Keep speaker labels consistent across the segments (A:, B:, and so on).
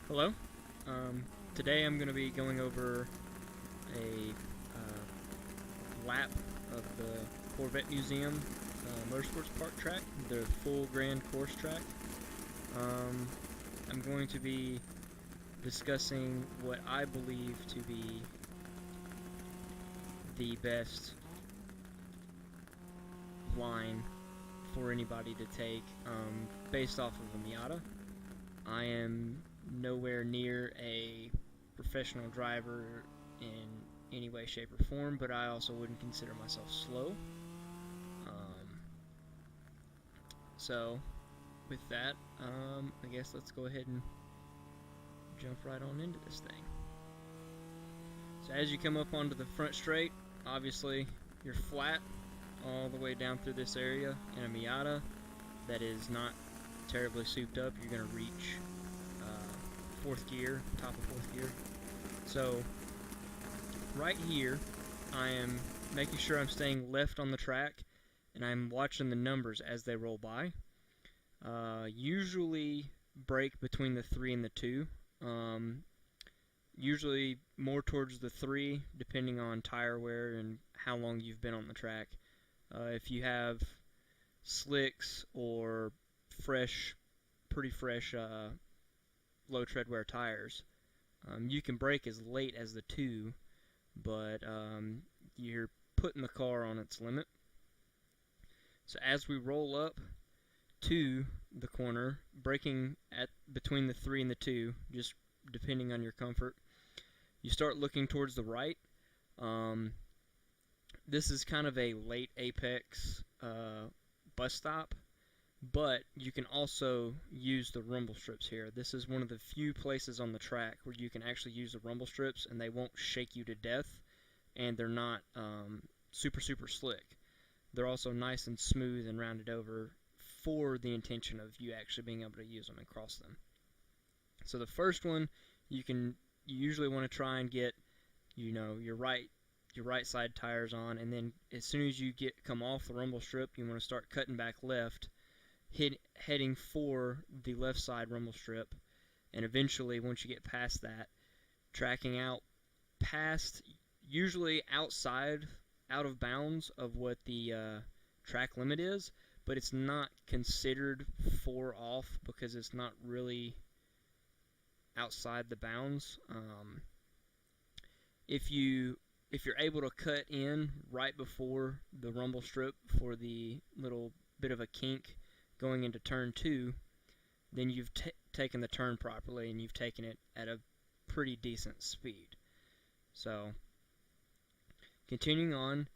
A: Hello. Today I'm going to be going over a lap of the Corvette Museum Motorsports Park track, the full grand course track. Um, I'm going to be discussing what I believe to be the best line for anybody to take based off of a Miata. I am nowhere near a professional driver in any way, shape, or form, but I also wouldn't consider myself slow. Um, so, with that, I guess let's go ahead and jump right on into this thing. So, as you come up onto the front straight, obviously you're flat all the way down through this area. In a Miata that is not terribly souped up, you're going to reach fourth gear, top of fourth gear. So right here, I am making sure I'm staying left on the track, and I'm watching the numbers as they roll by. Usually brake between the 3 and the 2. Usually more towards the 3, depending on tire wear and how long you've been on the track. If you have slicks or pretty fresh low tread wear tires, you can brake as late as the 2, but you're putting the car on its limit. So as we roll up to the corner, braking at between the 3 and the 2, just depending on your comfort, you start looking towards the right. This is kind of a late apex bus stop, but you can also use the rumble strips here. This is one of the few places on the track where you can actually use the rumble strips and they won't shake you to death, and they're not super slick. They're also nice and smooth and rounded over for the intention of you actually being able to use them and cross them. So the first one, you usually want to try and get your right side tires on, and then as soon as you come off the rumble strip, you want to start cutting back left, heading for the left side rumble strip, and eventually once you get past that, tracking out past, usually out of bounds of what the track limit is, but it's not considered 4 off because it's not really outside the bounds. If you're able to cut in right before the rumble strip for the little bit of a kink going into turn 2, then you've taken the turn properly and you've taken it at a pretty decent speed. So continuing on,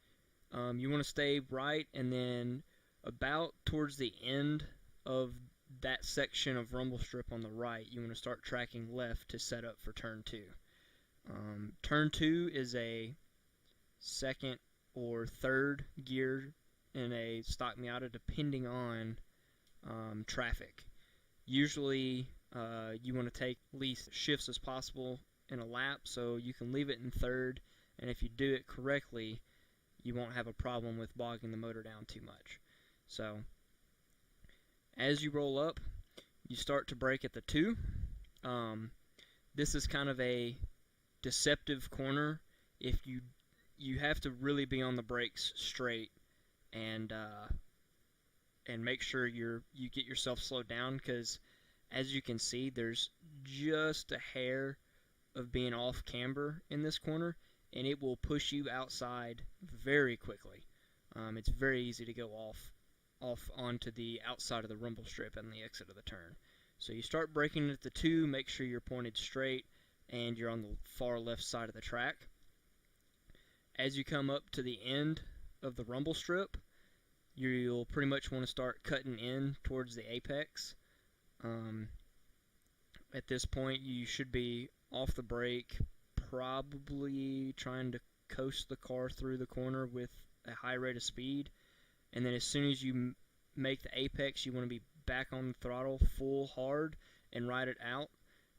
A: you want to stay right, and then about towards the end of that section of rumble strip on the right, you want to start tracking left to set up for turn 2. Turn 2 is a second or third gear in a stock Miata, depending on traffic. Usually you want to take least shifts as possible in a lap, so you can leave it in third, and if you do it correctly, you won't have a problem with bogging the motor down too much. So as you roll up, you start to brake at the 2. This is kind of a deceptive corner. If you have to really be on the brakes straight and make sure you get yourself slowed down, because as you can see, there's just a hair of being off camber in this corner, and it will push you outside very quickly. It's very easy to go off onto the outside of the rumble strip and the exit of the turn. So you start braking at the 2, make sure you're pointed straight and you're on the far left side of the track. As you come up to the end of the rumble strip, you'll pretty much want to start cutting in towards the apex. At this point, you should be off the brake, probably trying to coast the car through the corner with a high rate of speed, and then as soon as you make the apex, you want to be back on the throttle full hard and ride it out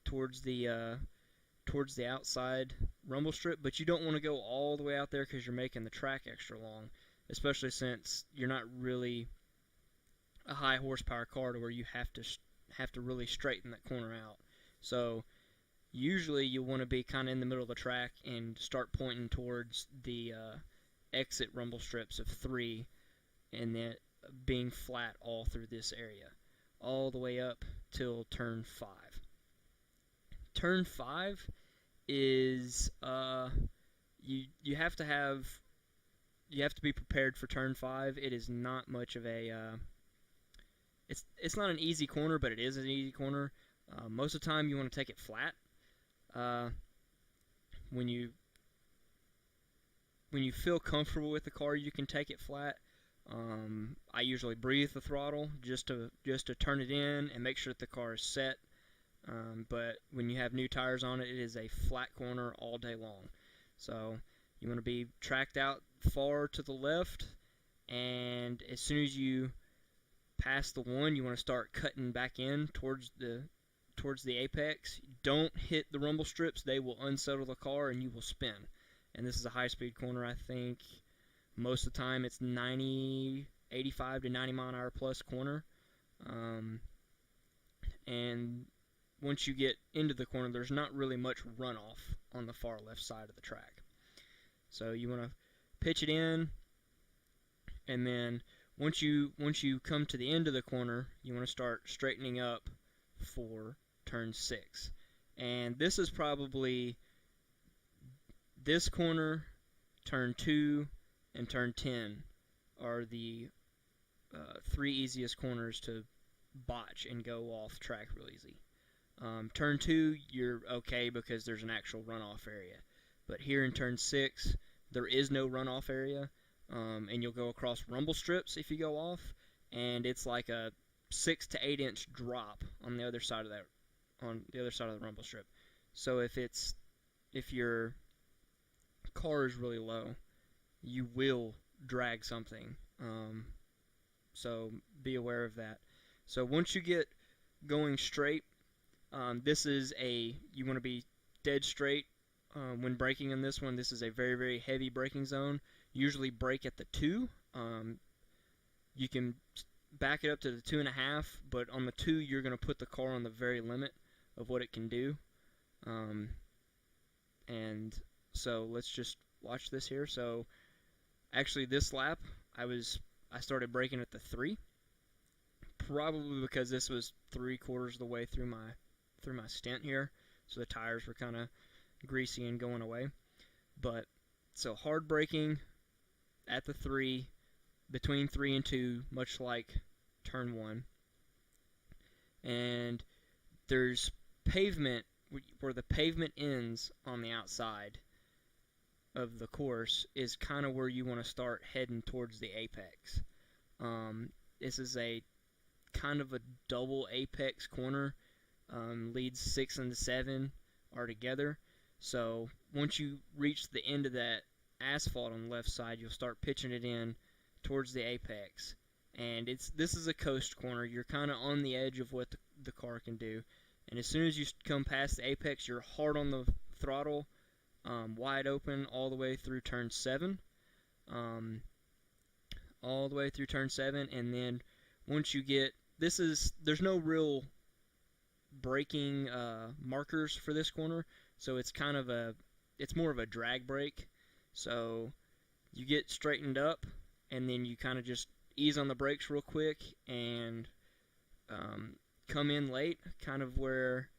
A: towards the outside rumble strip. But you don't want to go all the way out there because you're making the track extra long, especially since you're not really a high horsepower car to where you have to really straighten that corner out. So usually you want to be kind of in the middle of the track and start pointing towards the exit rumble strips of 3, and then being flat all through this area, all the way up till turn 5. Turn 5 is you have to be prepared for turn 5. It is not much of a it's not an easy corner, but it is an easy corner. Most of the time you want to take it flat. When you feel comfortable with the car, you can take it flat. I usually breathe the throttle just to turn it in and make sure that the car is set. But when you have new tires on it, it is a flat corner all day long. So you want to be tracked out far to the left, and as soon as you pass the 1, you want to start cutting back in towards the apex. Don't hit the rumble strips; they will unsettle the car and you will spin. And this is a high-speed corner. I think most of the time it's 85 to 90 mile an hour plus corner. And once you get into the corner, there's not really much runoff on the far left side of the track. So you want to pitch it in, and then once you come to the end of the corner, you want to start straightening up for turn 6. And this is probably this corner, turn 2, and turn 10 are the 3 easiest corners to botch and go off track real easy. Turn 2, you're okay because there's an actual runoff area. But here in turn 6, there is no runoff area, and you'll go across rumble strips if you go off, and it's like a 6 to 8 inch drop on the other side of the rumble strip. So if your car is really low, you will drag something. So be aware of that. So once you get going straight, you want to be dead straight when braking in this one. This is a very, very heavy braking zone. Usually brake at the 2. You can back it up to the 2.5, but on the 2 you're going to put the car on the very limit of what it can do. And so let's just watch this here. So actually this lap I started braking at the 3, probably because this was 3/4 of the way through my stint here, so the tires were kind of greasy and going away. But so hard braking at the 3, between 3 and 2, much like turn 1. And there's pavement where the pavement ends on the outside of the course is kind of where you want to start heading towards the apex. This is a kind of a double apex corner. Leads 6 and 7 are together. So once you reach the end of that asphalt on the left side, you'll start pitching it in towards the apex. And this is a coast corner. You're kind of on the edge of what the car can do. And as soon as you come past the apex, you're hard on the throttle, wide open all the way through turn 7. All the way through turn 7, and then once you get there's no real braking markers for this corner, so it's more of a drag brake. So you get straightened up, and then you kind of just ease on the brakes real quick and come in late, kind of where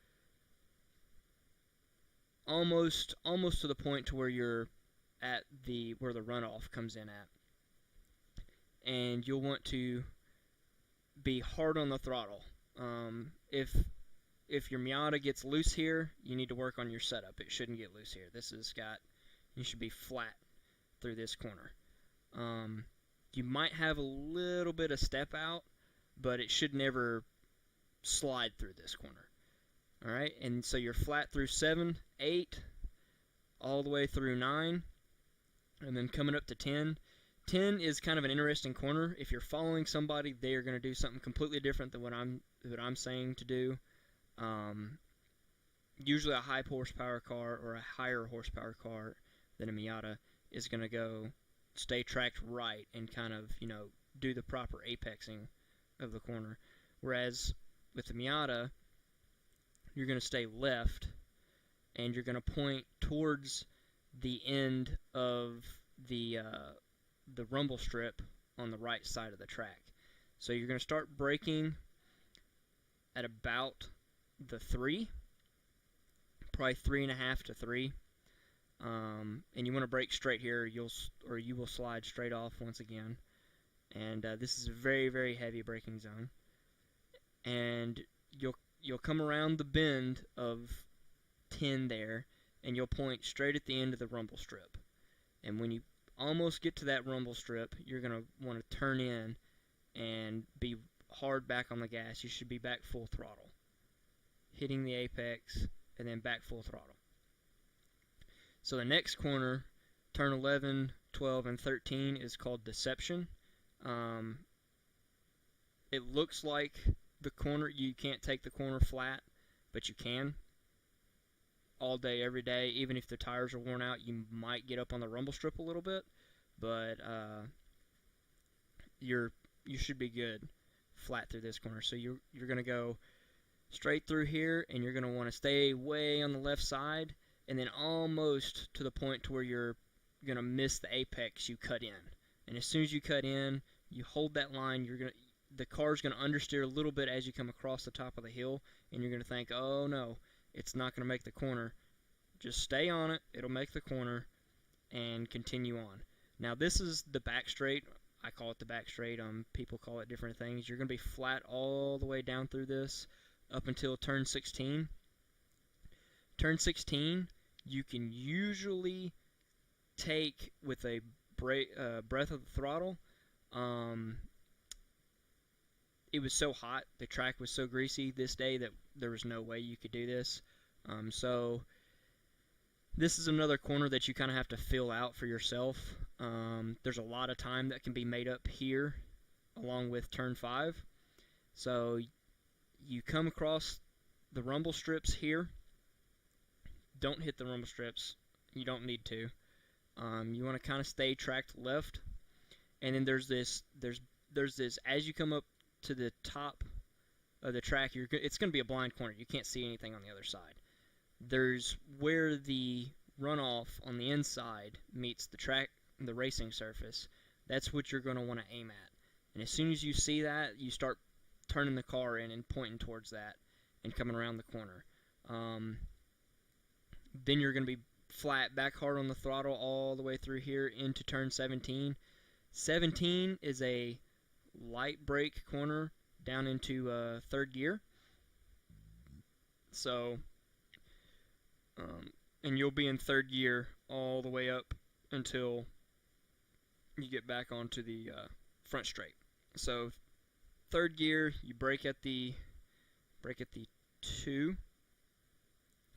A: almost to the point to where you're at where the runoff comes in at. And you'll want to be hard on the throttle. If your Miata gets loose here, you need to work on your setup. It shouldn't get loose here. You should be flat through this corner. You might have a little bit of step out, but it should never slide through this corner. Alright, and so you're flat through 7, 8, all the way through 9, and then coming up to 10. 10 is kind of an interesting corner. If you're following somebody, they are going to do something completely different than what I'm saying to do. Usually a high horsepower car or a higher horsepower car than a Miata is going to stay tracked right and kind of, do the proper apexing of the corner. Whereas with the Miata, you're going to stay left and you're going to point towards the end of the rumble strip on the right side of the track. So you're going to start braking at about the 3, probably 3.5 to 3. And you want to brake straight here, you will slide straight off once again. And this is a very, very heavy braking zone. And you'll come around the bend of 10 there, and you'll point straight at the end of the rumble strip. And when you almost get to that rumble strip, you're going to want to turn in and be hard back on the gas. You should be back full throttle, hitting the apex, and then back full throttle. So the next corner, turn 11, 12, and 13, is called Deception. It looks like the corner, you can't take the corner flat, but you can. All day, every day, even if the tires are worn out, you might get up on the rumble strip a little bit, but you should be good flat through this corner. So you're going to go straight through here, and you're going to want to stay way on the left side, and then almost to the point to where you're going to miss the apex, you cut in. And as soon as you cut in, you hold that line, the car's going to understeer a little bit as you come across the top of the hill, and you're going to think, oh no, it's not going to make the corner. Just stay on it, it'll make the corner, and continue on. Now this is the back straight. I call it the back straight. People call it different things. You're going to be flat all the way down through this up until turn 16. Turn 16, you can usually take with a breath of the throttle. It was so hot, the track was so greasy this day that there was no way you could do this. So this is another corner that you kind of have to fill out for yourself. There's a lot of time that can be made up here along with turn 5. So you come across the rumble strips here. Don't hit the rumble strips. You don't need to. You want to kind of stay tracked left. And then there's this, as you come up to the top of the track, it's going to be a blind corner. You can't see anything on the other side. There's where the runoff on the inside meets the racing surface. That's what you're going to want to aim at. And as soon as you see that, you start turning the car in and pointing towards that and coming around the corner. Then you're going to be flat, back hard on the throttle all the way through here into turn 17. 17 is a light brake corner down into third gear. So, and you'll be in third gear all the way up until you get back onto the front straight. So, third gear, you brake at the 2.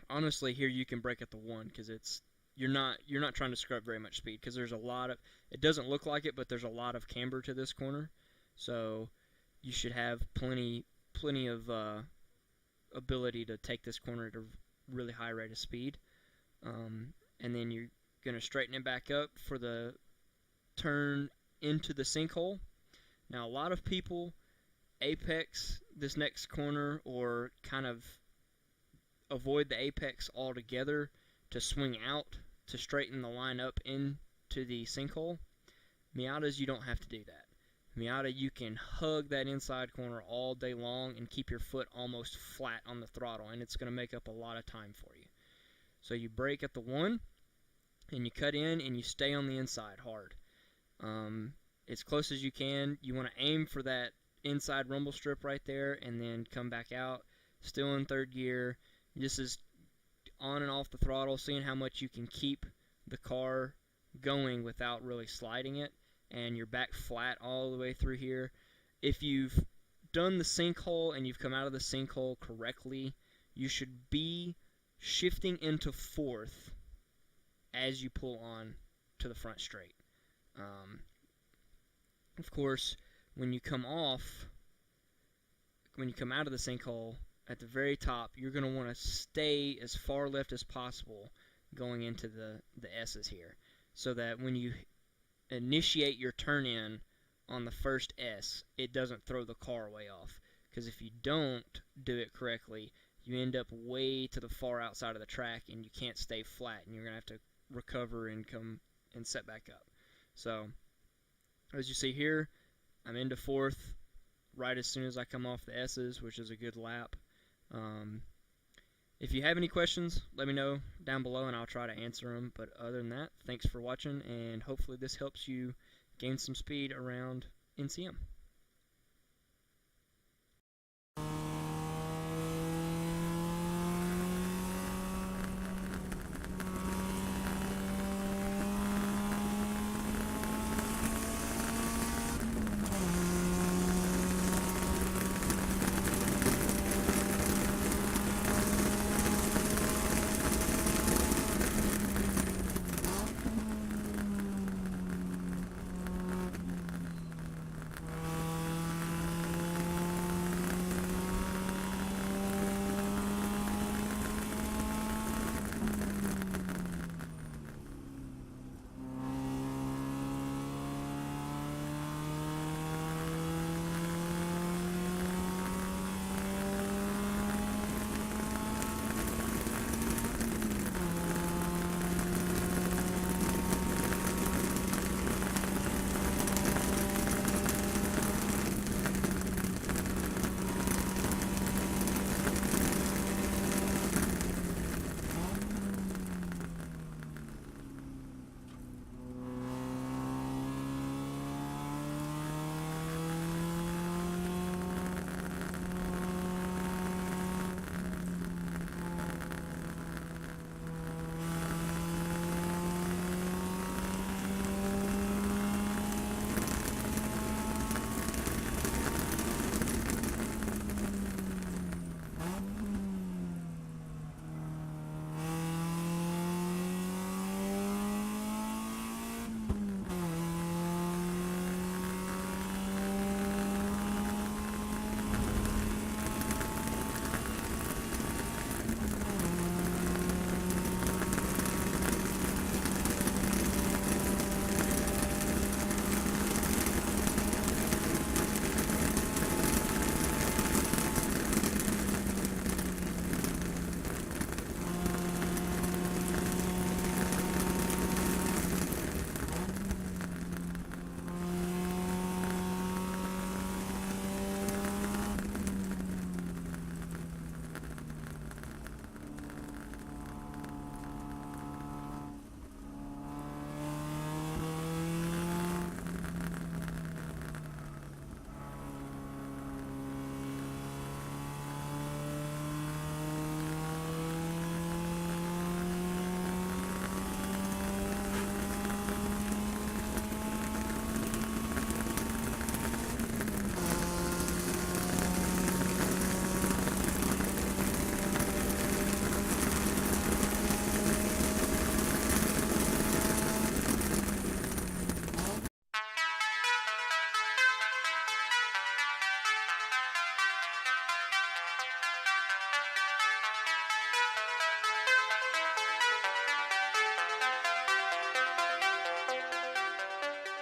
A: Honestly, here you can brake at the 1 because you're not trying to scrub very much speed because there's a lot of, it doesn't look like it, but there's a lot of camber to this corner. So you should have plenty of ability to take this corner at a really high rate of speed. And then you're going to straighten it back up for the turn into the sinkhole. Now a lot of people apex this next corner or kind of avoid the apex altogether to swing out to straighten the line up into the sinkhole. Miatas, you don't have to do that. Miata, you can hug that inside corner all day long and keep your foot almost flat on the throttle, and it's going to make up a lot of time for you. So you brake at the 1, and you cut in, and you stay on the inside hard. As close as you can. You want to aim for that inside rumble strip right there, and then come back out, still in third gear. This is on and off the throttle, seeing how much you can keep the car going without really sliding it, and you're back flat all the way through here. If you've done the sinkhole and you've come out of the sinkhole correctly, you should be shifting into 4th as you pull on to the front straight. Of course, when you come out of the sinkhole, at the very top, you're going to want to stay as far left as possible going into the S's here, so that when you initiate your turn in on the first S, it doesn't throw the car way off. Because if you don't do it correctly, you end up way to the far outside of the track and you can't stay flat, and you're going to have to recover and come and set back up. So as you see here, I'm into 4th right as soon as I come off the S's, which is a good lap. If you have any questions, let me know down below and I'll try to answer them. But other than that, thanks for watching, and hopefully this helps you gain some speed around NCM.